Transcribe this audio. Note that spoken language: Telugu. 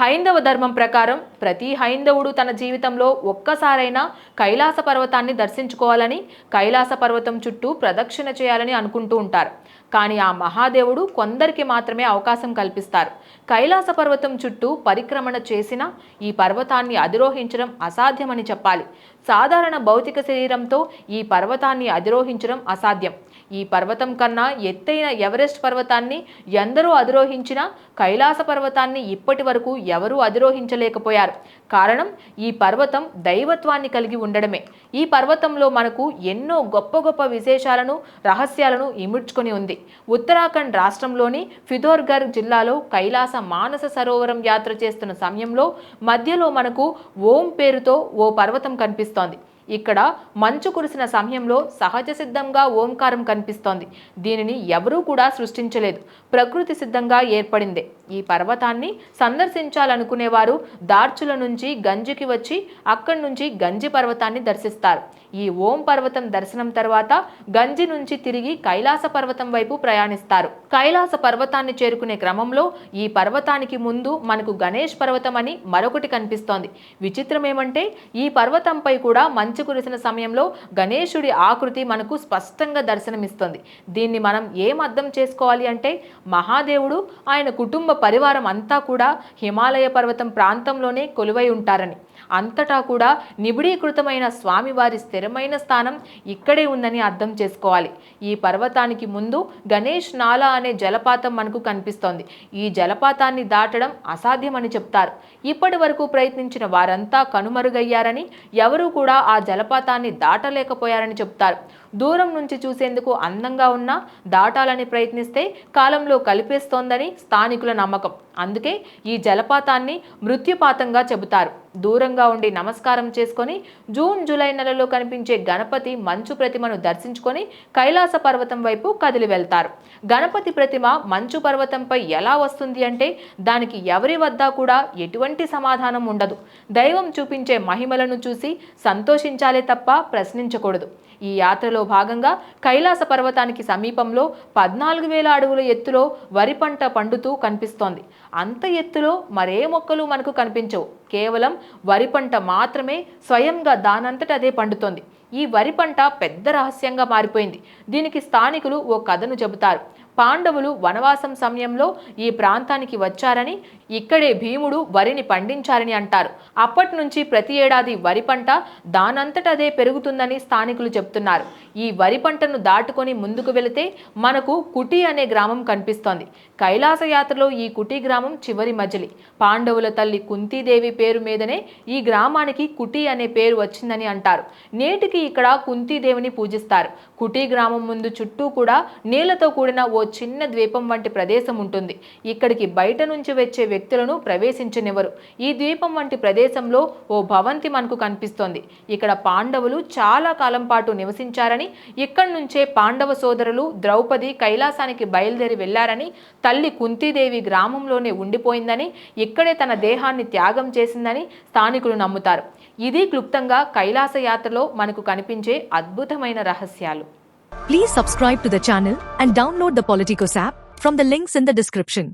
హైందవ ధర్మం ప్రకారం ప్రతి హైందవుడు తన జీవితంలో ఒక్కసారైనా కైలాస పర్వతాన్ని దర్శించుకోవాలని, కైలాస పర్వతం చుట్టూ ప్రదక్షిణ చేయాలని అనుకుంటూ ఉంటారు. కానీ ఆ మహాదేవుడు కొందరికి మాత్రమే అవకాశం కల్పిస్తారు. కైలాస పర్వతం చుట్టూ పరిక్రమణ చేసినా ఈ పర్వతాన్ని అధిరోహించడం అసాధ్యమని చెప్పాలి. సాధారణ భౌతిక శరీరంతో ఈ పర్వతాన్ని అధిరోహించడం అసాధ్యం. ఈ పర్వతం కన్నా ఎత్తైన ఎవరెస్ట్ పర్వతాన్ని ఎందరో అధిరోహించినా కైలాస పర్వతాన్ని ఇప్పటి వరకు ఎవరూ అధిరోహించలేకపోయారు. కారణం, ఈ పర్వతం దైవత్వాన్ని కలిగి ఉండడమే. ఈ పర్వతంలో మనకు ఎన్నో గొప్ప గొప్ప విశేషాలను, రహస్యాలను ఇముడ్చుకొని ఉంది. ఉత్తరాఖండ్ రాష్ట్రంలోని ఫిథోర్ఘర్ జిల్లాలో కైలాస మానస సరోవరం యాత్ర చేస్తున్న సమయంలో మధ్యలో మనకు ఓం పేరుతో ఓ పర్వతం కనిపిస్తోంది. ఇక్కడ మంచు కురిసిన సమయంలో సహజ సిద్ధంగా ఓంకారం కనిపిస్తోంది. దీనిని ఎవరూ కూడా సృష్టించలేదు, ప్రకృతి సిద్ధంగా ఏర్పడిందే. ఈ పర్వతాన్ని సందర్శించాలనుకునేవారు దార్చుల నుంచి గంజికి వచ్చి అక్కడి నుంచి గంజి పర్వతాన్ని దర్శిస్తారు. ఈ ఓం పర్వతం దర్శనం తర్వాత గంజి నుంచి తిరిగి కైలాస పర్వతం వైపు ప్రయాణిస్తారు. కైలాస పర్వతాన్ని చేరుకునే క్రమంలో ఈ పర్వతానికి ముందు మనకు గణేష్ పర్వతం అని మరొకటి కనిపిస్తోంది. విచిత్రం ఏమంటే ఈ పర్వతంపై కూడా మంచు కురిసిన సమయంలో గణేశుడి ఆకృతి మనకు స్పష్టంగా దర్శనమిస్తుంది. దీన్ని మనం ఏం అర్థం చేసుకోవాలి అంటే, మహాదేవుడు, ఆయన కుటుంబ పరివారం అంతా కూడా హిమాలయ పర్వతం ప్రాంతంలోనే కొలువై ఉంటారని, అంతటా కూడా నిబిడీకృతమైన స్వామివారి స్థిరమైన స్థానం ఇక్కడే ఉందని అర్థం చేసుకోవాలి. ఈ పర్వతానికి ముందు గణేష్ నాలా అనే జలపాతం మనకు కనిపిస్తోంది. ఈ జలపాతాన్ని దాటడం అసాధ్యమని చెప్తారు. ఇప్పటి వరకు ప్రయత్నించిన వారంతా కనుమరుగయ్యారని, ఎవరూ కూడా ఆ జలపాతాన్ని దాటలేకపోయారని చెప్తారు. దూరం నుంచి చూసేందుకు అందంగా ఉన్నా దాటాలని ప్రయత్నిస్తే కాలంలో కలిపేస్తోందని స్థానికుల నమ్మకం. అందుకే ఈ జలపాతాన్ని మృత్యుపాతంగా చెబుతారు. దూరంగా ఉండి నమస్కారం చేసుకొని జూన్ జూలై నెలలో కనిపించే గణపతి మంచు ప్రతిమను దర్శించుకొని కైలాస పర్వతం వైపు కదిలి వెళ్తారు. గణపతి ప్రతిమ మంచు పర్వతంపై ఎలా వస్తుంది అంటే, దానికి ఎవరి వద్ద కూడా ఎటువంటి సమాధానం ఉండదు. దైవం చూపించే మహిమలను చూసి సంతోషించాలే తప్ప ప్రశ్నించకూడదు. ఈ యాత్రలో భాగంగా కైలాస పర్వతానికి సమీపంలో 14,000 అడుగుల ఎత్తులో వరి పంట పండుతూ కనిపిస్తోంది. అంత ఎత్తులో మరే మొక్కలు మనకు కనిపించవు. కేవలం వరి పంట మాత్రమే స్వయంగా దానంతట అదే పండుతోంది. ఈ వరి పంట పెద్ద రహస్యంగా మారిపోయింది. దీనికి స్థానికులు ఓ కథను చెబుతారు. పాండవులు వనవాసం సమయంలో ఈ ప్రాంతానికి వచ్చారని, ఇక్కడే భీముడు వరిని పండించారని అంటారు. అప్పటి నుంచి ప్రతి ఏడాది వరి పంట దానంతటదే పెరుగుతుందని స్థానికులు చెప్తున్నారు. ఈ వరి పంటను దాటుకొని ముందుకు వెళితే మనకు కుటి అనే గ్రామం కనిపిస్తోంది. కైలాస యాత్రలో ఈ కుటి గ్రామం చివరి మజిలి. పాండవుల తల్లి కుంతీదేవి పేరు మీదనే ఈ గ్రామానికి కుటి అనే పేరు వచ్చిందని అంటారు. నేటికి ఇక్కడ కుంతీదేవిని పూజిస్తారు. కుటి గ్రామం ముందు చుట్టూ కూడా నీళ్లతో కూడిన ఓ చిన్న ద్వీపం వంటి ప్రదేశం ఉంటుంది. ఇక్కడికి బయట నుంచి వచ్చే వ్యక్తులను ప్రవేశించనివ్వరు. ఈ ద్వీపం వంటి ప్రదేశంలో ఓ భవంతి మనకు కనిపిస్తోంది. ఇక్కడ పాండవులు చాలా కాలం పాటు నివసించారని, ఇక్కడి నుంచే పాండవ సోదరులు ద్రౌపది కైలాసానికి బయలుదేరి వెళ్లారని, తల్లి కుంతీదేవి గ్రామంలోనే ఉండిపోయిందని, ఇక్కడే తన దేహాన్ని త్యాగం చేసిందని స్థానికులు నమ్ముతారు. ఇది క్లుప్తంగా కైలాస యాత్రలో మనకు కనిపించే అద్భుతమైన రహస్యాలు. Please subscribe to the channel and download the Politicos app from the links in the description.